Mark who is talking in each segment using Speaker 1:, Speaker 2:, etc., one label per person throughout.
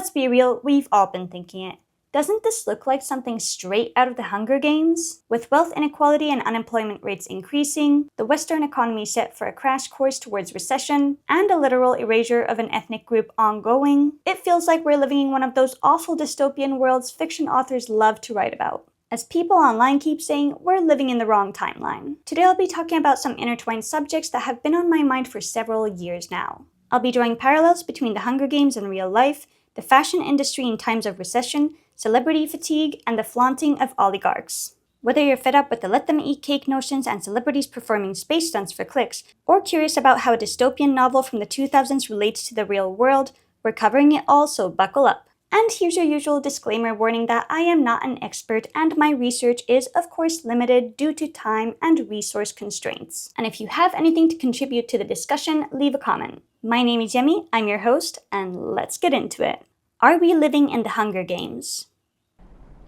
Speaker 1: let's be real, we've all been thinking it. Doesn't this look like something straight out of the Hunger Games? With wealth inequality and unemployment rates increasing, the Western economy set for a crash course towards recession, and a literal erasure of an ethnic group ongoing, it feels like we're living in one of those awful dystopian worlds fiction authors love to write about. As people online keep saying, we're living in the wrong timeline. Today I'll be talking about some intertwined subjects that have been on my mind for several years now. I'll be drawing parallels between the Hunger Games and real life, the fashion industry in times of recession, celebrity fatigue, and the flaunting of oligarchs. Whether you're fed up with the let-them-eat-cake notions and celebrities performing space stunts for clicks, or curious about how a dystopian novel from the 2000s relates to the real world, we're covering it all, so buckle up. And here's your usual disclaimer warning that I am not an expert and my research is of course limited due to time and resource constraints. And if you have anything to contribute to the discussion, leave a comment. My name is Yemi, I'm your host, and let's get into it. Are we living in the Hunger Games?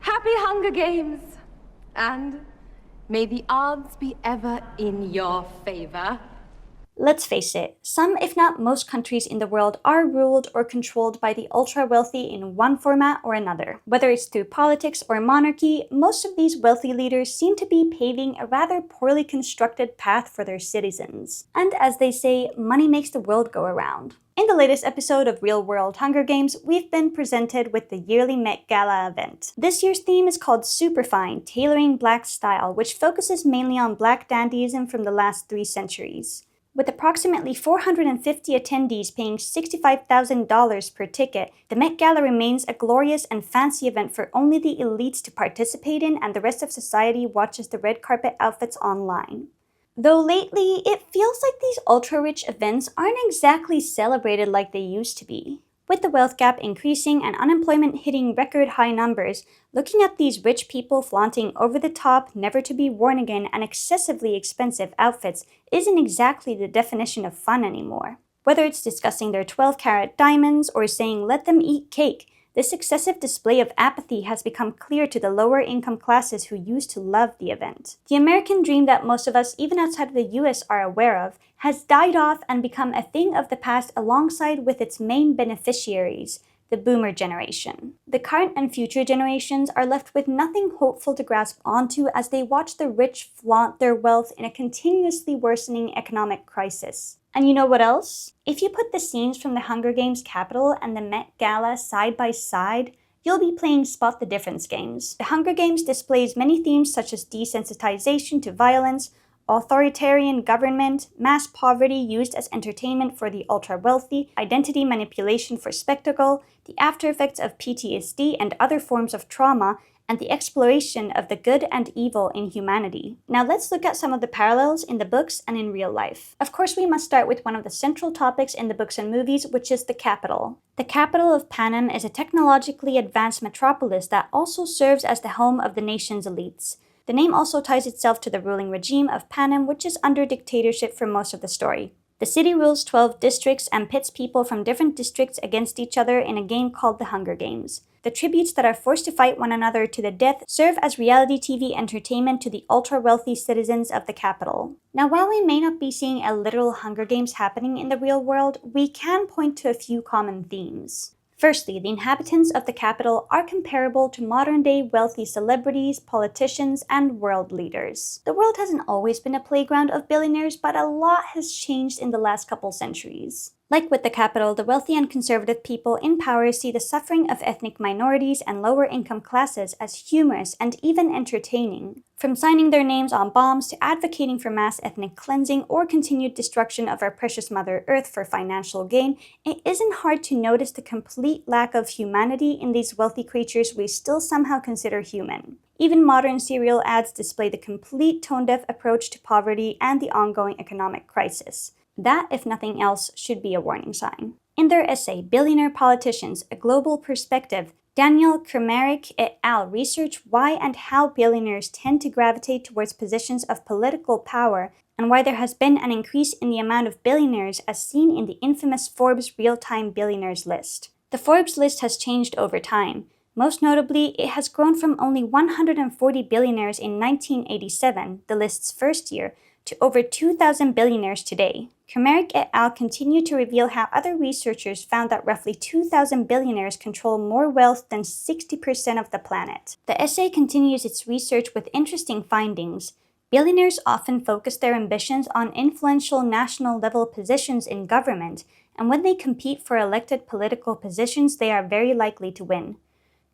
Speaker 2: Happy Hunger Games! And may the odds be ever in your favor.
Speaker 1: Let's face it, some if not most countries in the world are ruled or controlled by the ultra-wealthy in one format or another. Whether it's through politics or monarchy, most of these wealthy leaders seem to be paving a rather poorly constructed path for their citizens. And as they say, money makes the world go around. In the latest episode of Real World Hunger Games, we've been presented with the yearly Met Gala event. This year's theme is called Superfine, Tailoring Black Style, which focuses mainly on Black dandyism from the last 3 centuries. With approximately 450 attendees paying $65,000 per ticket, the Met Gala remains a glorious and fancy event for only the elites to participate in, and the rest of society watches the red carpet outfits online. Though lately, it feels like these ultra-rich events aren't exactly celebrated like they used to be. With the wealth gap increasing and unemployment hitting record high numbers, looking at these rich people flaunting over-the-top, never-to-be-worn again and excessively expensive outfits isn't exactly the definition of fun anymore. Whether it's discussing their 12-carat diamonds or saying let them eat cake, this excessive display of apathy has become clear to the lower income classes who used to love the event. The American dream that most of us, even outside of the US, are aware of, has died off and become a thing of the past alongside with its main beneficiaries, the boomer generation. The current and future generations are left with nothing hopeful to grasp onto as they watch the rich flaunt their wealth in a continuously worsening economic crisis. And you know what else? If you put the scenes from the Hunger Games capital and the Met Gala side by side, you'll be playing spot the difference games. The Hunger Games displays many themes such as desensitization to violence, authoritarian government, mass poverty used as entertainment for the ultra-wealthy, identity manipulation for spectacle, the after effects of PTSD and other forms of trauma, and the exploration of the good and evil in humanity. Now let's look at some of the parallels in the books and in real life. Of course, we must start with one of the central topics in the books and movies, which is the capital. The capital of Panem is a technologically advanced metropolis that also serves as the home of the nation's elites. The name also ties itself to the ruling regime of Panem, which is under dictatorship for most of the story. The city rules 12 districts and pits people from different districts against each other in a game called the Hunger Games. The tributes that are forced to fight one another to the death serve as reality TV entertainment to the ultra-wealthy citizens of the capital. Now, while we may not be seeing a literal Hunger Games happening in the real world, we can point to a few common themes. Firstly, the inhabitants of the capital are comparable to modern-day wealthy celebrities, politicians, and world leaders. The world hasn't always been a playground of billionaires, but a lot has changed in the last couple centuries. Like with the capital, the wealthy and conservative people in power see the suffering of ethnic minorities and lower-income classes as humorous and even entertaining. From signing their names on bombs to advocating for mass ethnic cleansing or continued destruction of our precious Mother Earth for financial gain, it isn't hard to notice the complete lack of humanity in these wealthy creatures we still somehow consider human. Even modern cereal ads display the complete tone-deaf approach to poverty and the ongoing economic crisis. That, if nothing else, should be a warning sign. In their essay, Billionaire Politicians, A Global Perspective, Daniel Krcmaric et al. Research why and how billionaires tend to gravitate towards positions of political power and why there has been an increase in the amount of billionaires as seen in the infamous Forbes Real-Time Billionaires list. The Forbes list has changed over time. Most notably, it has grown from only 140 billionaires in 1987, the list's first year, to over 2,000 billionaires today. Krcmaric et al. Continue to reveal how other researchers found that roughly 2,000 billionaires control more wealth than 60% of the planet. The essay continues its research with interesting findings. Billionaires often focus their ambitions on influential national-level positions in government, and when they compete for elected political positions, they are very likely to win.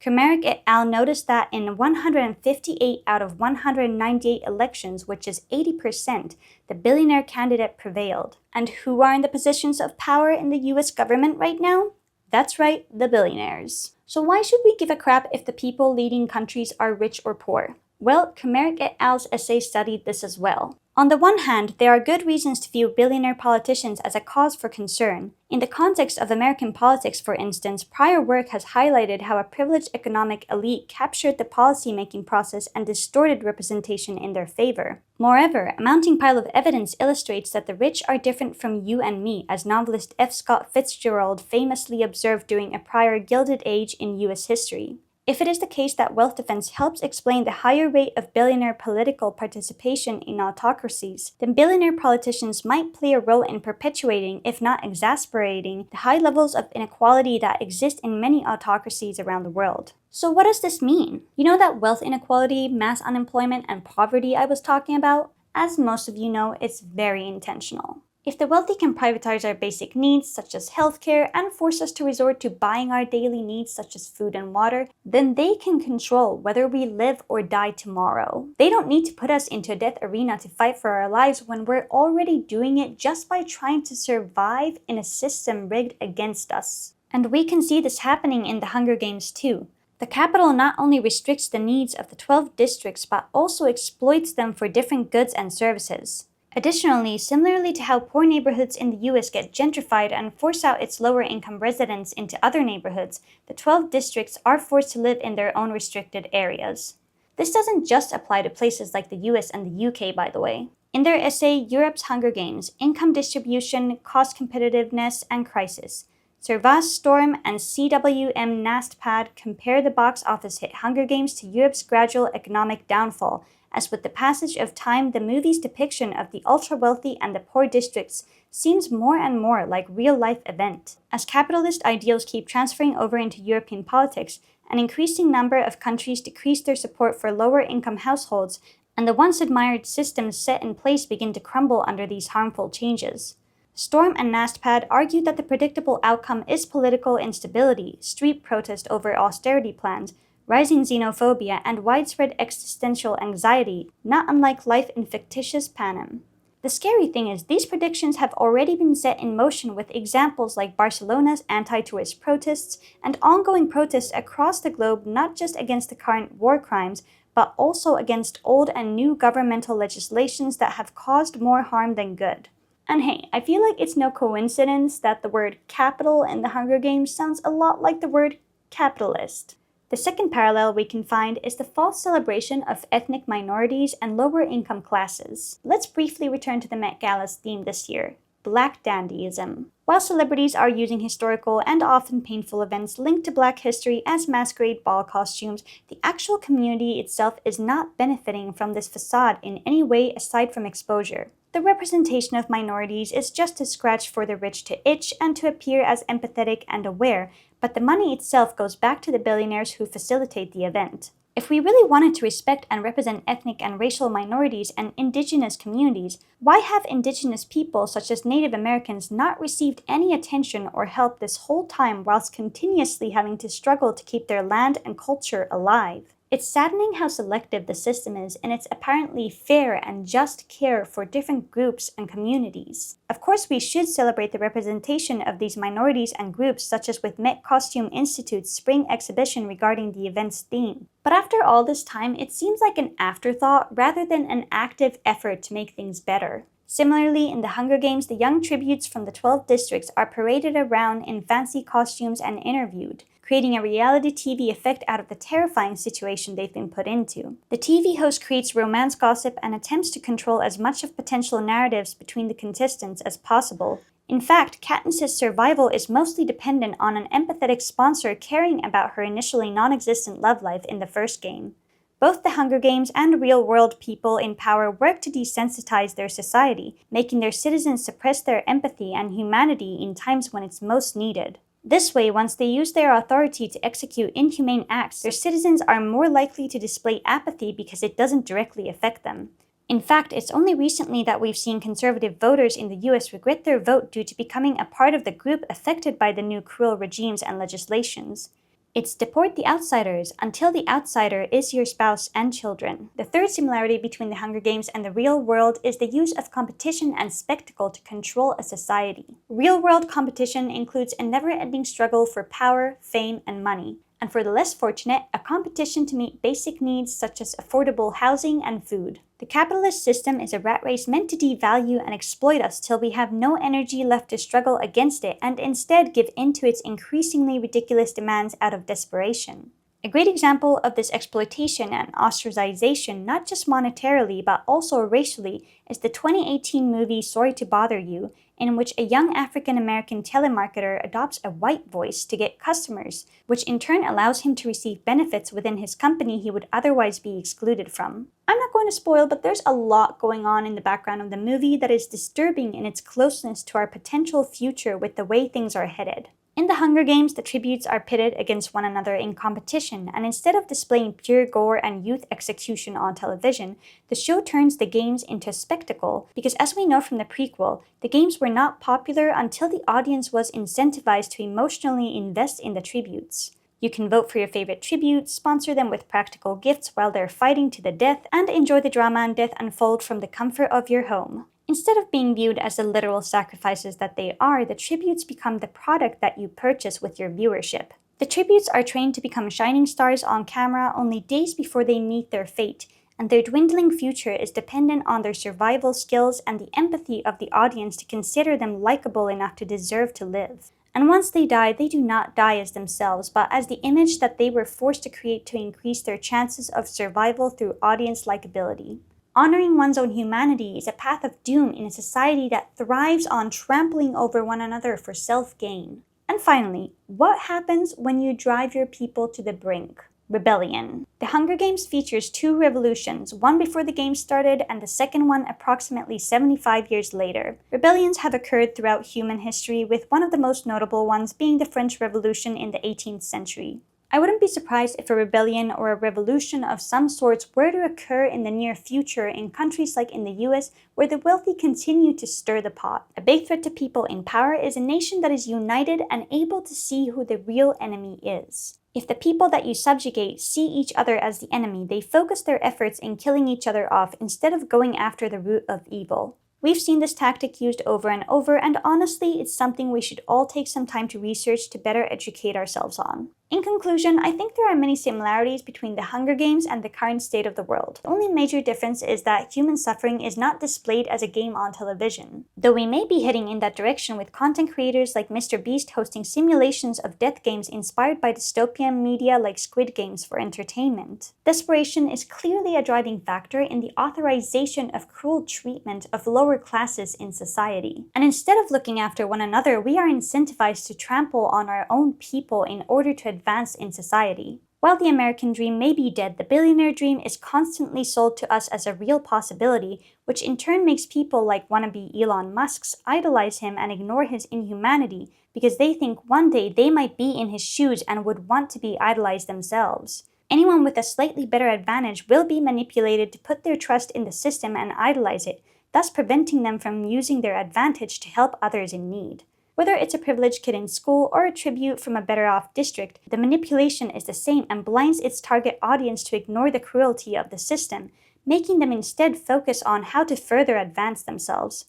Speaker 1: Krcmaric et al. Noticed that in 158 out of 198 elections, which is 80%, the billionaire candidate prevailed. And who are in the positions of power in the US government right now? That's right, the billionaires. So why should we give a crap if the people leading countries are rich or poor? Well, Krcmaric et al.'s essay studied this as well. On the one hand, there are good reasons to view billionaire politicians as a cause for concern. In the context of American politics, for instance, prior work has highlighted how a privileged economic elite captured the policy-making process and distorted representation in their favor. Moreover, a mounting pile of evidence illustrates that the rich are different from you and me, as novelist F. Scott Fitzgerald famously observed during a prior Gilded Age in US history. If it is the case that wealth defense helps explain the higher rate of billionaire political participation in autocracies, then billionaire politicians might play a role in perpetuating, if not exasperating, the high levels of inequality that exist in many autocracies around the world. So what does this mean? You know that wealth inequality, mass unemployment, and poverty I was talking about? As most of you know, it's very intentional. If the wealthy can privatize our basic needs, such as healthcare, and force us to resort to buying our daily needs, such as food and water, then they can control whether we live or die tomorrow. They don't need to put us into a death arena to fight for our lives when we're already doing it just by trying to survive in a system rigged against us. And we can see this happening in the Hunger Games too. The capital not only restricts the needs of the 12 districts, but also exploits them for different goods and services. Additionally, similarly to how poor neighborhoods in the US get gentrified and force out its lower-income residents into other neighborhoods, the 12 districts are forced to live in their own restricted areas. This doesn't just apply to places like the US and the UK, by the way. In their essay, Europe's Hunger Games, Income Distribution, Cost Competitiveness, and Crisis, Servaas, Storm, and C.W.M. Naastepad compare the box office hit Hunger Games to Europe's gradual economic downfall, as with the passage of time, the movie's depiction of the ultra-wealthy and the poor districts seems more and more like real-life event. As capitalist ideals keep transferring over into European politics, an increasing number of countries decrease their support for lower-income households, and the once-admired systems set in place begin to crumble under these harmful changes. Storm and Naastepad argue that the predictable outcome is political instability, street protest over austerity plans, rising xenophobia, and widespread existential anxiety, not unlike life in fictitious Panem. The scary thing is, these predictions have already been set in motion with examples like Barcelona's anti-tourist protests and ongoing protests across the globe, not just against the current war crimes, but also against old and new governmental legislations that have caused more harm than good. And hey, I feel like it's no coincidence that the word capital in the Hunger Games sounds a lot like the word capitalist. The second parallel we can find is the false celebration of ethnic minorities and lower-income classes. Let's briefly return to the Met Gala's theme this year, Black Dandyism. While celebrities are using historical and often painful events linked to Black history as masquerade ball costumes, the actual community itself is not benefiting from this facade in any way aside from exposure. The representation of minorities is just a scratch for the rich to itch and to appear as empathetic and aware, but the money itself goes back to the billionaires who facilitate the event. If we really wanted to respect and represent ethnic and racial minorities and indigenous communities, why have indigenous people such as Native Americans not received any attention or help this whole time whilst continuously having to struggle to keep their land and culture alive? It's saddening how selective the system is in its apparently fair and just care for different groups and communities. Of course, we should celebrate the representation of these minorities and groups, such as with Met Costume Institute's spring exhibition regarding the event's theme. But after all this time, it seems like an afterthought rather than an active effort to make things better. Similarly, in the Hunger Games, the young tributes from the 12 districts are paraded around in fancy costumes and interviewed, creating a reality TV effect out of the terrifying situation they've been put into. The TV host creates romance gossip and attempts to control as much of potential narratives between the contestants as possible. In fact, Katniss's survival is mostly dependent on an empathetic sponsor caring about her initially non-existent love life in the first game. Both the Hunger Games and real-world people in power work to desensitize their society, making their citizens suppress their empathy and humanity in times when it's most needed. This way, once they use their authority to execute inhumane acts, their citizens are more likely to display apathy because it doesn't directly affect them. In fact, it's only recently that we've seen conservative voters in the US regret their vote due to becoming a part of the group affected by the new cruel regimes and legislations. It's deport the outsiders until the outsider is your spouse and children. The third similarity between the Hunger Games and the real world is the use of competition and spectacle to control a society. Real-world competition includes a never-ending struggle for power, fame, and money. And for the less fortunate, a competition to meet basic needs such as affordable housing and food. The capitalist system is a rat race meant to devalue and exploit us till we have no energy left to struggle against it and instead give in to its increasingly ridiculous demands out of desperation. A great example of this exploitation and ostracization, not just monetarily but also racially, is the 2018 movie Sorry to Bother You, in which a young African-American telemarketer adopts a white voice to get customers, which in turn allows him to receive benefits within his company he would otherwise be excluded from. I'm not going to spoil, but there's a lot going on in the background of the movie that is disturbing in its closeness to our potential future with the way things are headed. In the Hunger Games, the tributes are pitted against one another in competition, and instead of displaying pure gore and youth execution on television, the show turns the games into a spectacle, because as we know from the prequel, the games were not popular until the audience was incentivized to emotionally invest in the tributes. You can vote for your favorite tribute, sponsor them with practical gifts while they're fighting to the death, and enjoy the drama and death unfold from the comfort of your home. Instead of being viewed as the literal sacrifices that they are, the tributes become the product that you purchase with your viewership. The tributes are trained to become shining stars on camera only days before they meet their fate, and their dwindling future is dependent on their survival skills and the empathy of the audience to consider them likable enough to deserve to live. And once they die, they do not die as themselves, but as the image that they were forced to create to increase their chances of survival through audience likability. Honoring one's own humanity is a path of doom in a society that thrives on trampling over one another for self-gain. And finally, what happens when you drive your people to the brink? Rebellion. The Hunger Games features two revolutions, one before the games started and the second one approximately 75 years later. Rebellions have occurred throughout human history, with one of the most notable ones being the French Revolution in the 18th century. I wouldn't be surprised if a rebellion or a revolution of some sorts were to occur in the near future in countries like in the US, where the wealthy continue to stir the pot. A big threat to people in power is a nation that is united and able to see who the real enemy is. If the people that you subjugate see each other as the enemy, they focus their efforts in killing each other off instead of going after the root of evil. We've seen this tactic used over and over, and honestly, it's something we should all take some time to research to better educate ourselves on. In conclusion, I think there are many similarities between the Hunger Games and the current state of the world. The only major difference is that human suffering is not displayed as a game on television, though we may be heading in that direction with content creators like Mr. Beast hosting simulations of death games inspired by dystopian media like Squid Games for entertainment. Desperation is clearly a driving factor in the authorization of cruel treatment of lower classes in society. And instead of looking after one another, we are incentivized to trample on our own people in order to advance in society. While the American dream may be dead, the billionaire dream is constantly sold to us as a real possibility, which in turn makes people like wannabe Elon Musk's idolize him and ignore his inhumanity because they think one day they might be in his shoes and would want to be idolized themselves. Anyone with a slightly better advantage will be manipulated to put their trust in the system and idolize it, thus preventing them from using their advantage to help others in need. Whether it's a privileged kid in school or a tribute from a better-off district, the manipulation is the same and blinds its target audience to ignore the cruelty of the system, making them instead focus on how to further advance themselves.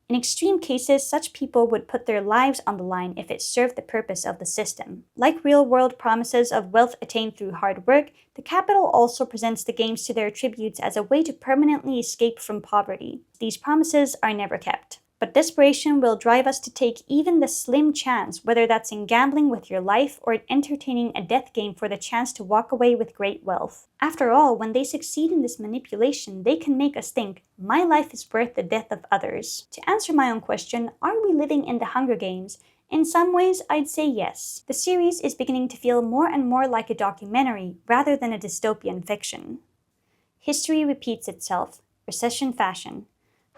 Speaker 1: In extreme cases, such people would put their lives on the line if it served the purpose of the system. Like real-world promises of wealth attained through hard work, the capital also presents the games to their tributes as a way to permanently escape from poverty. These promises are never kept. But desperation will drive us to take even the slim chance, whether that's in gambling with your life or entertaining a death game for the chance to walk away with great wealth. After all, when they succeed in this manipulation, they can make us think, my life is worth the death of others. To answer my own question, are we living in the Hunger Games? In some ways, I'd say yes. The series is beginning to feel more and more like a documentary rather than a dystopian fiction. History repeats itself. Recession fashion.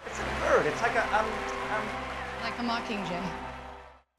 Speaker 3: It's a bird. It's like
Speaker 4: Like a mockingjay.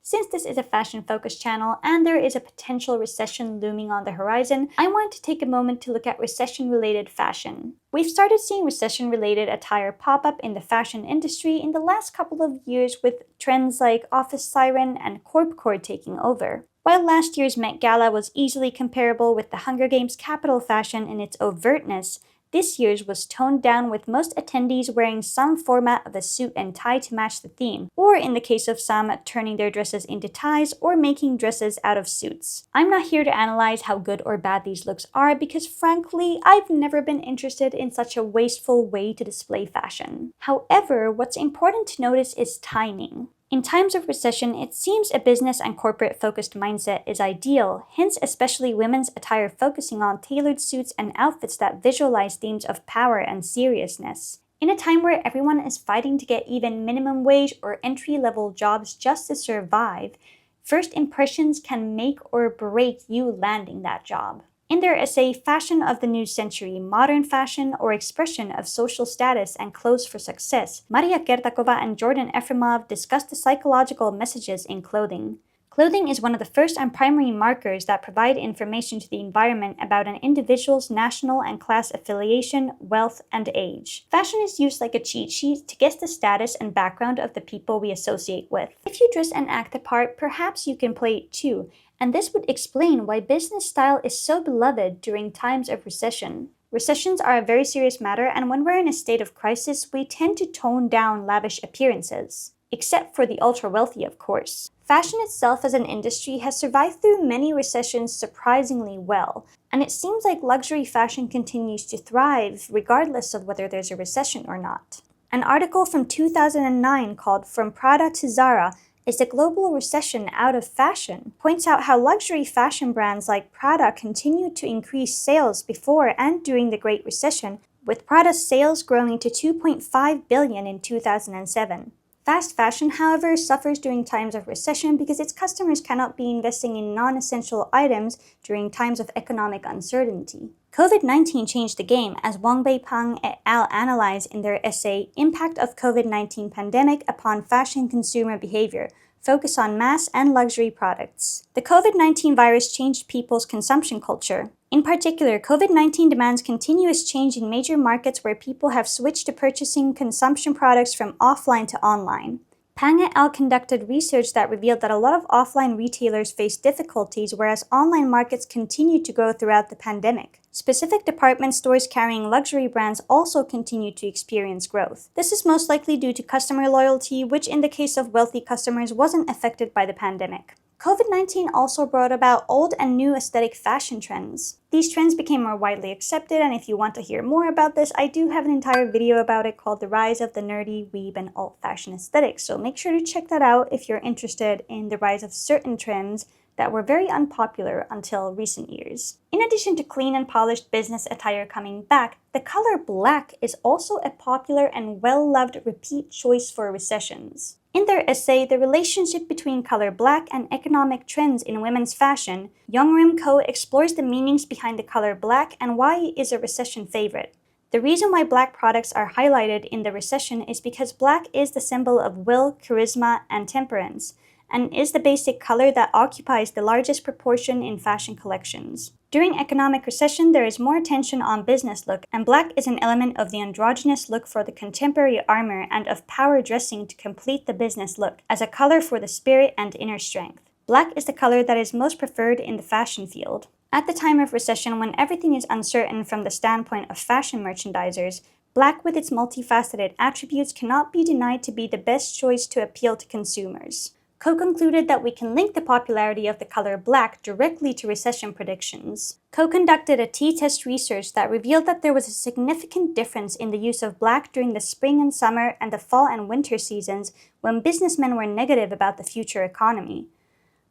Speaker 1: Since this is a fashion-focused channel and there is a potential recession looming on the horizon, I want to take a moment to look at recession-related fashion. We've started seeing recession-related attire pop up in the fashion industry in the last couple of years, with trends like office siren and corpcore taking over. While last year's Met Gala was easily comparable with the Hunger Games capital fashion in its overtness, this year's was toned down, with most attendees wearing some format of a suit and tie to match the theme, or in the case of some, turning their dresses into ties or making dresses out of suits. I'm not here to analyze how good or bad these looks are because frankly, I've never been interested in such a wasteful way to display fashion. However, what's important to notice is timing. In times of recession, it seems a business and corporate-focused mindset is ideal, hence especially women's attire focusing on tailored suits and outfits that visualize themes of power and seriousness. In a time where everyone is fighting to get even minimum wage or entry-level jobs just to survive, first impressions can make or break you landing that job. In their essay, Fashion of the New Century, Modern Fashion or Expression of Social Status and Clothes for Success, Maria Kertakova and Jordan Efremov discuss the psychological messages in clothing. Clothing is one of the first and primary markers that provide information to the environment about an individual's national and class affiliation, wealth, and age. Fashion is used like a cheat sheet to guess the status and background of the people we associate with. If you dress and act the part, perhaps you can play it too, and this would explain why business style is so beloved during times of recession. Recessions are a very serious matter, and when we're in a state of crisis, we tend to tone down lavish appearances. Except for the ultra-wealthy, of course. Fashion itself as an industry has survived through many recessions surprisingly well, and it seems like luxury fashion continues to thrive regardless of whether there's a recession or not. An article from 2009 called From Prada to Zara, Is the Global Recession Out of Fashion? Points out how luxury fashion brands like Prada continued to increase sales before and during the Great Recession, with Prada's sales growing to $2.5 billion in 2007. Fast fashion, however, suffers during times of recession because its customers cannot be investing in non-essential items during times of economic uncertainty. COVID-19 changed the game, as Wangbei Pang et al. Analyze in their essay Impact of COVID-19 Pandemic Upon Fashion Consumer Behavior, focus on mass and luxury products. The COVID-19 virus changed people's consumption culture. In particular, COVID-19 demands continuous change in major markets where people have switched to purchasing consumption products from offline to online. Pang et al. Conducted research that revealed that a lot of offline retailers faced difficulties, whereas online markets continued to grow throughout the pandemic. Specific department stores carrying luxury brands also continued to experience growth. This is most likely due to customer loyalty, which in the case of wealthy customers wasn't affected by the pandemic. COVID-19 also brought about old and new aesthetic fashion trends. These trends became more widely accepted, and if you want to hear more about this, I do have an entire video about it called The Rise of the Nerdy, Weeb, and Alt Fashion Aesthetics, so make sure to check that out if you're interested in the rise of certain trends that were very unpopular until recent years. In addition to clean and polished business attire coming back, the color black is also a popular and well-loved repeat choice for recessions. In their essay, The Relationship Between Color Black and Economic Trends in Women's Fashion, Youngrim Koh explores the meanings behind the color black and why it is a recession favorite. The reason why black products are highlighted in the recession is because black is the symbol of will, charisma, and temperance, and is the basic color that occupies the largest proportion in fashion collections. During economic recession, there is more attention on business look, and black is an element of the androgynous look for the contemporary armor and of power dressing to complete the business look, as a color for the spirit and inner strength. Black is the color that is most preferred in the fashion field. At the time of recession, when everything is uncertain from the standpoint of fashion merchandisers, black with its multifaceted attributes cannot be denied to be the best choice to appeal to consumers. Koh concluded that we can link the popularity of the color black directly to recession predictions. Koh conducted a t-test research that revealed that there was a significant difference in the use of black during the spring and summer and the fall and winter seasons when businessmen were negative about the future economy.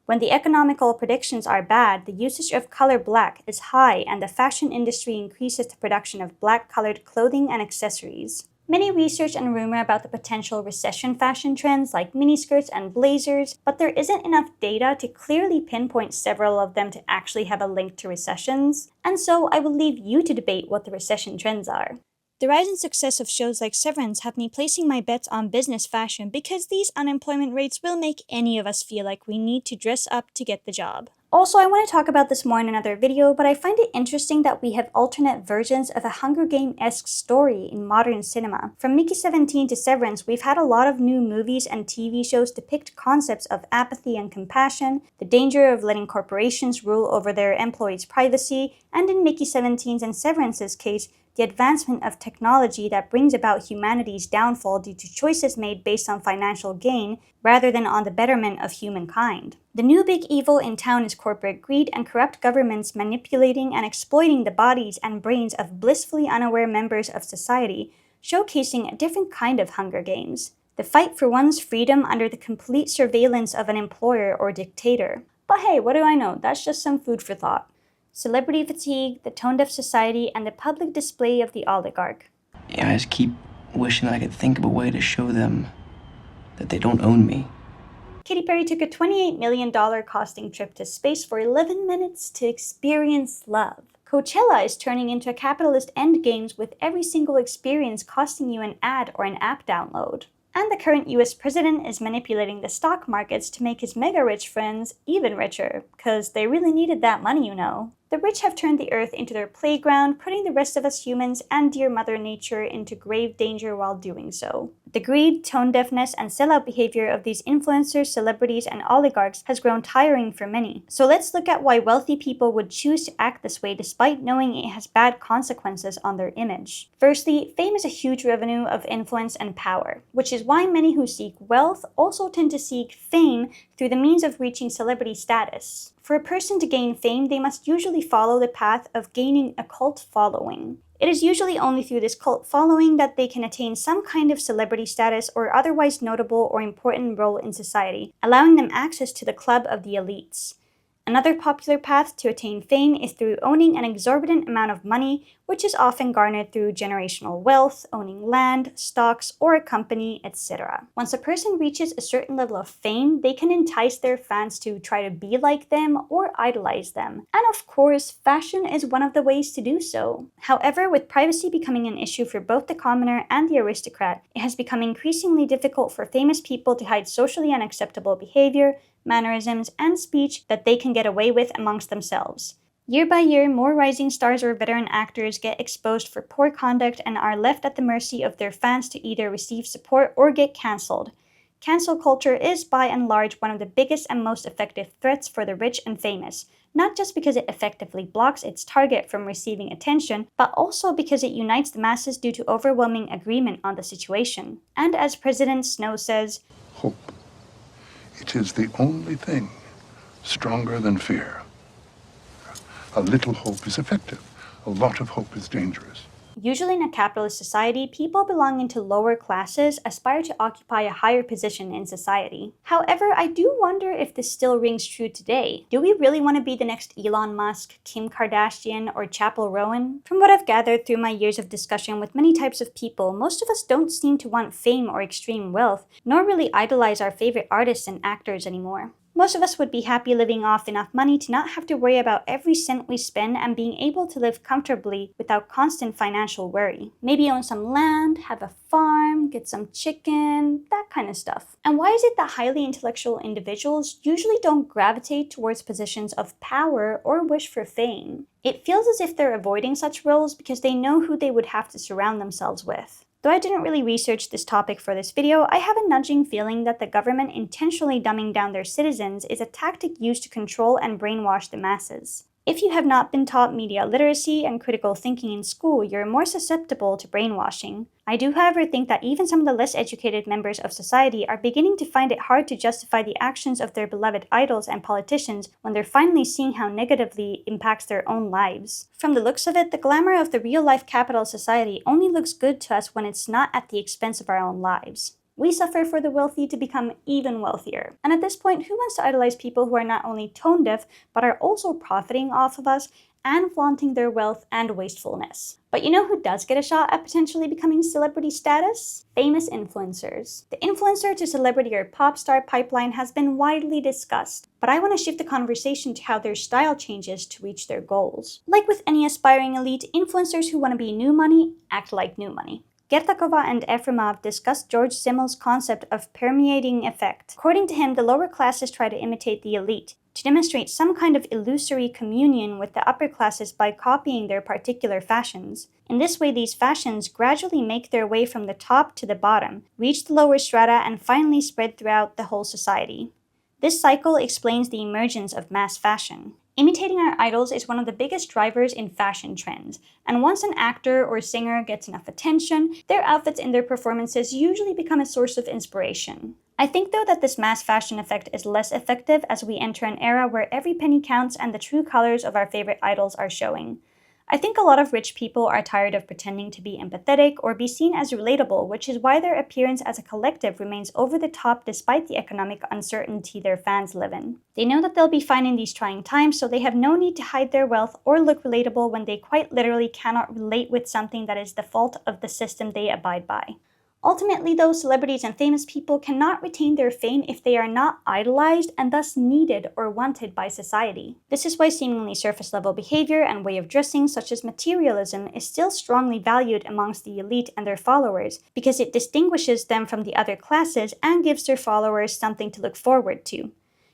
Speaker 1: When the economical predictions are bad, the usage of color black is high and the fashion industry increases the production of black-colored clothing and accessories. Many research and rumor about the potential recession fashion trends like miniskirts and blazers, but there isn't enough data to clearly pinpoint several of them to actually have a link to recessions, and so I will leave you to debate what the recession trends are. The rise and success of shows like Severance have me placing my bets on business fashion because these unemployment rates will make any of us feel like we need to dress up to get the job. Also, I want to talk about this more in another video, but I find it interesting that we have alternate versions of a Hunger Game-esque story in modern cinema. From Mickey 17 to Severance, we've had a lot of new movies and TV shows depict concepts of apathy and compassion, the danger of letting corporations rule over their employees' privacy, and in Mickey 17's and Severance's case, the advancement of technology that brings about humanity's downfall due to choices made based on financial gain rather than on the betterment of humankind. The new big evil in town is corporate greed and corrupt governments manipulating and exploiting the bodies and brains of blissfully unaware members of society, showcasing a different kind of Hunger Games. The fight for one's freedom under the complete surveillance of an employer or dictator. But hey, what do I know? That's just some food for thought. Celebrity fatigue, the tone-deaf society, and the public display of the oligarch.
Speaker 5: Yeah, I just keep wishing I could think of a way to show them that they don't own me.
Speaker 1: Katy Perry took a $28 million costing trip to space for 11 minutes to experience love. Coachella is turning into a capitalist endgames with every single experience costing you an ad or an app download. And the current US president is manipulating the stock markets to make his mega-rich friends even richer, because they really needed that money, you know. The rich have turned the earth into their playground, putting the rest of us humans and dear Mother Nature into grave danger while doing so. The greed, tone deafness, and sellout behavior of these influencers, celebrities, and oligarchs has grown tiring for many. So let's look at why wealthy people would choose to act this way despite knowing it has bad consequences on their image. Firstly, fame is a huge revenue of influence and power, which is why many who seek wealth also tend to seek fame through the means of reaching celebrity status. For a person to gain fame, they must usually follow the path of gaining a cult following. It is usually only through this cult following that they can attain some kind of celebrity status or otherwise notable or important role in society, allowing them access to the club of the elites. Another popular path to attain fame is through owning an exorbitant amount of money, which is often garnered through generational wealth, owning land, stocks, or a company, etc. Once a person reaches a certain level of fame, they can entice their fans to try to be like them or idolize them. And of course, fashion is one of the ways to do so. However, with privacy becoming an issue for both the commoner and the aristocrat, it has become increasingly difficult for famous people to hide socially unacceptable behavior, mannerisms, and speech that they can get away with amongst themselves. Year by year, more rising stars or veteran actors get exposed for poor conduct and are left at the mercy of their fans to either receive support or get cancelled. Cancel culture is, by and large, one of the biggest and most effective threats for the rich and famous, not just because it effectively blocks its target from receiving attention, but also because it unites the masses due to overwhelming agreement on the situation. And as President Snow says,
Speaker 6: hope. It is the only thing stronger than fear. A little hope is effective. A lot of hope is dangerous.
Speaker 1: Usually in a capitalist society, people belonging to lower classes aspire to occupy a higher position in society. However, I do wonder if this still rings true today. Do we really want to be the next Elon Musk, Kim Kardashian, or Chappell Rowan? From what I've gathered through my years of discussion with many types of people, most of us don't seem to want fame or extreme wealth, nor really idolize our favorite artists and actors anymore. Most of us would be happy living off enough money to not have to worry about every cent we spend and being able to live comfortably without constant financial worry. Maybe own some land, have a farm, get some chicken, that kind of stuff. And why is it that highly intellectual individuals usually don't gravitate towards positions of power or wish for fame? It feels as if they're avoiding such roles because they know who they would have to surround themselves with. Though I didn't really research this topic for this video, I have a nudging feeling that the government intentionally dumbing down their citizens is a tactic used to control and brainwash the masses. If you have not been taught media literacy and critical thinking in school, you're more susceptible to brainwashing. I do, however, think that even some of the less educated members of society are beginning to find it hard to justify the actions of their beloved idols and politicians when they're finally seeing how negatively it impacts their own lives. From the looks of it, the glamour of the real-life capital society only looks good to us when it's not at the expense of our own lives. We suffer for the wealthy to become even wealthier. And at this point, who wants to idolize people who are not only tone deaf, but are also profiting off of us and flaunting their wealth and wastefulness. But you know who does get a shot at potentially becoming celebrity status? Famous influencers. The influencer to celebrity or pop star pipeline has been widely discussed, but I want to shift the conversation to how their style changes to reach their goals. Like with any aspiring elite, influencers who want to be new money act like new money. Krcmaric and Efremov discussed George Simmel's concept of permeating effect. According to him, the lower classes try to imitate the elite, to demonstrate some kind of illusory communion with the upper classes by copying their particular fashions. In this way, these fashions gradually make their way from the top to the bottom, reach the lower strata, and finally spread throughout the whole society. This cycle explains the emergence of mass fashion. Imitating our idols is one of the biggest drivers in fashion trends, and once an actor or singer gets enough attention, their outfits and their performances usually become a source of inspiration. I think though that this mass fashion effect is less effective as we enter an era where every penny counts and the true colors of our favorite idols are showing. I think a lot of rich people are tired of pretending to be empathetic or be seen as relatable, which is why their appearance as a collective remains over the top despite the economic uncertainty their fans live in. They know that they'll be fine in these trying times, so they have no need to hide their wealth or look relatable when they quite literally cannot relate with something that is the fault of the system they abide by. Ultimately, though, celebrities and famous people cannot retain their fame if they are not idolized and thus needed or wanted by society. This is why seemingly surface-level behavior and way of dressing, such as materialism, is still strongly valued amongst the elite and their followers, because it distinguishes them from the other classes and gives their followers something to look forward to.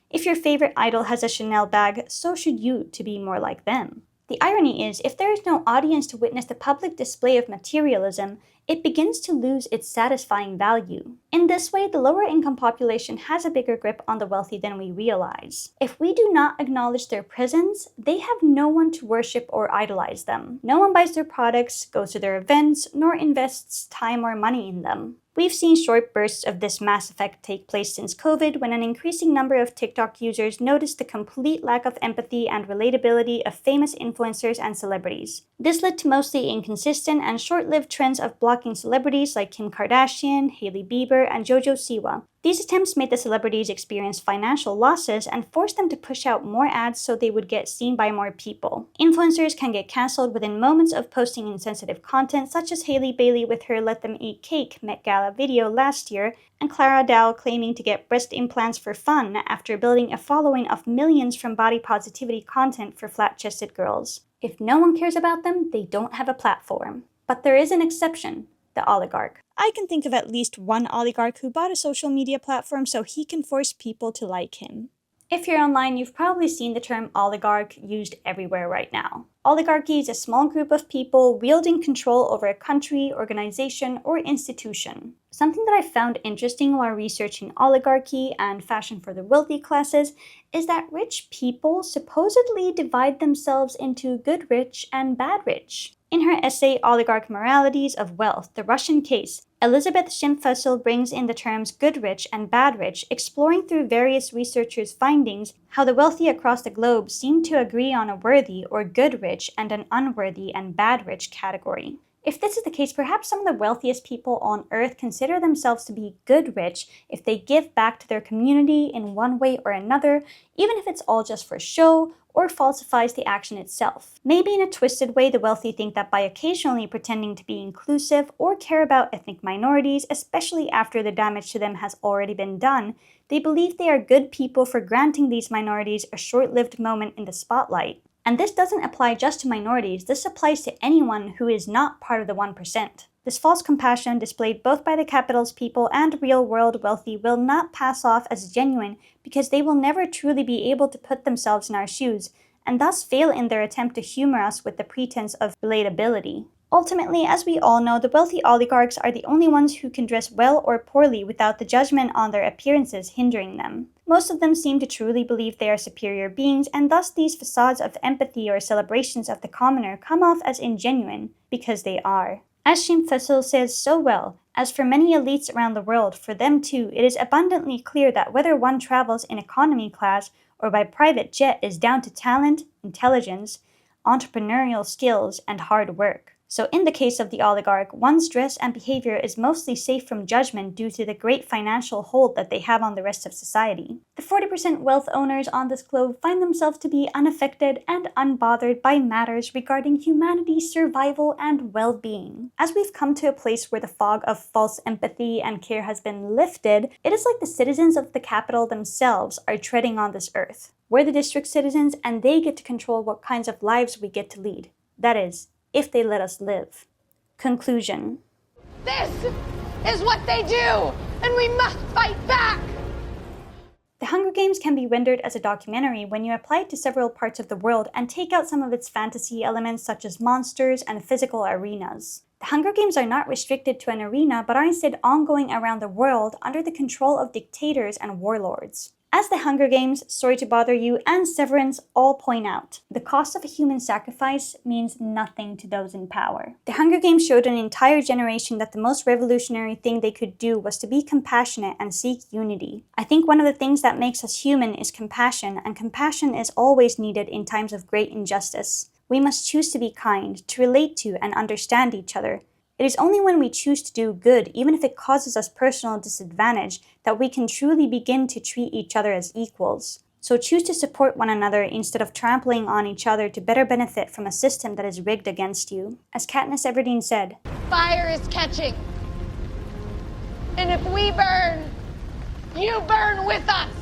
Speaker 1: If your favorite idol has a Chanel bag, so should you to be more like them. The irony is, if there is no audience to witness the public display of materialism, it begins to lose its satisfying value. In this way, the lower income population has a bigger grip on the wealthy than we realize. If we do not acknowledge their presence, they have no one to worship or idolize them. No one buys their products, goes to their events, nor invests time or money in them. We've seen short bursts of this mass effect take place since COVID, when an increasing number of TikTok users noticed the complete lack of empathy and relatability of famous influencers and celebrities. This led to mostly inconsistent and short-lived trends of blocking celebrities like Kim Kardashian, Hailey Bieber, and Jojo Siwa. These attempts made the celebrities experience financial losses and forced them to push out more ads so they would get seen by more people. Influencers can get cancelled within moments of posting insensitive content, such as Hailey Bailey with her Let Them Eat Cake Met Gala video last year, and Clara Dow claiming to get breast implants for fun after building a following of millions from body positivity content for flat-chested girls. If no one cares about them, they don't have a platform. But there is an exception. The oligarch. I can think of at least one oligarch who bought a social media platform so he can force people to like him. If you're online, you've probably seen the term oligarch used everywhere right now. Oligarchy is a small group of people wielding control over a country, organization, or institution. Something that I found interesting while researching oligarchy and fashion for the wealthy classes is that rich people supposedly divide themselves into good rich and bad rich. In her essay Oligarch Moralities of Wealth, The Russian Case, Elizabeth Schimpfessel brings in the terms good rich and bad rich, exploring through various researchers' findings how the wealthy across the globe seem to agree on a worthy or good rich and an unworthy and bad rich category. If this is the case, perhaps some of the wealthiest people on Earth consider themselves to be good rich if they give back to their community in one way or another, even if it's all just for show or falsifies the action itself. Maybe in a twisted way, the wealthy think that by occasionally pretending to be inclusive or care about ethnic minorities, especially after the damage to them has already been done, they believe they are good people for granting these minorities a short-lived moment in the spotlight. And this doesn't apply just to minorities, this applies to anyone who is not part of the 1%. This false compassion displayed both by the capital's people and real-world wealthy will not pass off as genuine because they will never truly be able to put themselves in our shoes, and thus fail in their attempt to humor us with the pretense of relatability. Ultimately, as we all know, the wealthy oligarchs are the only ones who can dress well or poorly without the judgment on their appearances hindering them. Most of them seem to truly believe they are superior beings, and thus these facades of empathy or celebrations of the commoner come off as ingenuine, because they are. As Schimpfessel says so well, as for many elites around the world, for them too, it is abundantly clear that whether one travels in economy class or by private jet is down to talent, intelligence, entrepreneurial skills, and hard work. So in the case of the oligarch, one's dress and behavior is mostly safe from judgment due to the great financial hold that they have on the rest of society. The 40% wealth owners on this globe find themselves to be unaffected and unbothered by matters regarding humanity's survival and well-being. As we've come to a place where the fog of false empathy and care has been lifted, it is like the citizens of the capital themselves are treading on this earth. We're the district citizens and they get to control what kinds of lives we get to lead. That is, if they let us live. Conclusion.
Speaker 2: This is what they do, and we must fight back!
Speaker 1: The Hunger Games can be rendered as a documentary when you apply it to several parts of the world and take out some of its fantasy elements such as monsters and physical arenas. The Hunger Games are not restricted to an arena but are instead ongoing around the world under the control of dictators and warlords. As the Hunger Games, Sorry to Bother You, and Severance all point out, the cost of a human sacrifice means nothing to those in power. The Hunger Games showed an entire generation that the most revolutionary thing they could do was to be compassionate and seek unity. I think one of the things that makes us human is compassion, and compassion is always needed in times of great injustice. We must choose to be kind, to relate to and understand each other. It is only when we choose to do good, even if it causes us personal disadvantage, that we can truly begin to treat each other as equals. So choose to support one another instead of trampling on each other to better benefit from a system that is rigged against you. As Katniss Everdeen said,
Speaker 2: Fire is catching. And if we burn, you burn with us.